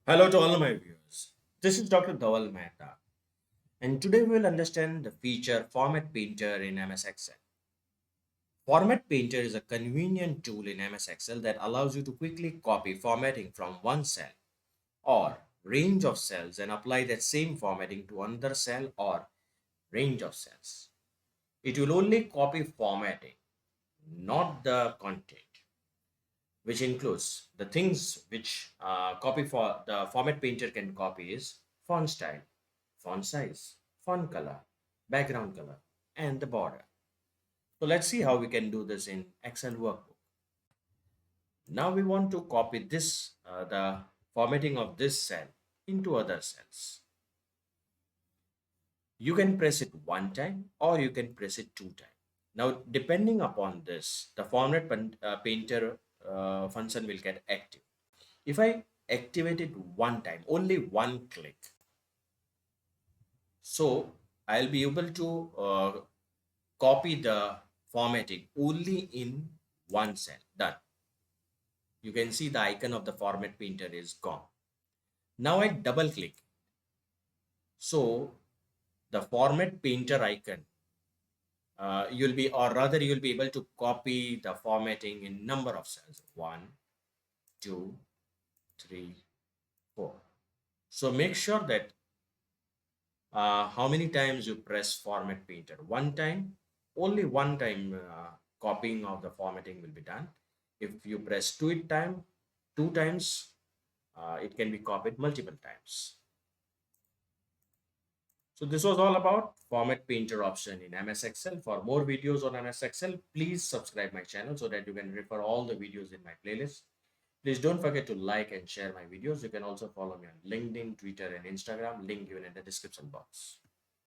Hello to all my viewers. This is Dr. Dhaval Maheta, and today we will understand the feature Format Painter in MS Excel. Format Painter is a convenient tool in MS Excel that allows you to quickly copy formatting from one cell or range of cells and apply that same formatting to another cell or range of cells. It will only copy formatting, not the content, which includes the things which copy for the Format Painter can copy is font style, font size, font color, background color, and the border. So let's see how we can do this in Excel workbook. Now we want to copy the formatting of this cell into other cells. You can press it one time or you can press it two times. Now, depending upon this, the Painter function will get active. If I activate it one time, only one click, so I'll be able to copy the formatting only in one cell. Done. You can see the icon of the format painter is gone. Now I double click. So the format painter icon, you'll be, or rather you'll be able to copy the formatting in number of cells. One, two, three, four. So make sure that how many times you press format painter. One time, only one time copying of the formatting will be done. If you press two times, it can be copied multiple times. So this was all about format painter option in MS Excel. For more videos on MS Excel, please subscribe my channel so that you can refer all the videos in my playlist. Please don't forget to like and share my videos. You can also follow me on LinkedIn, Twitter, and Instagram. Link given in the description box.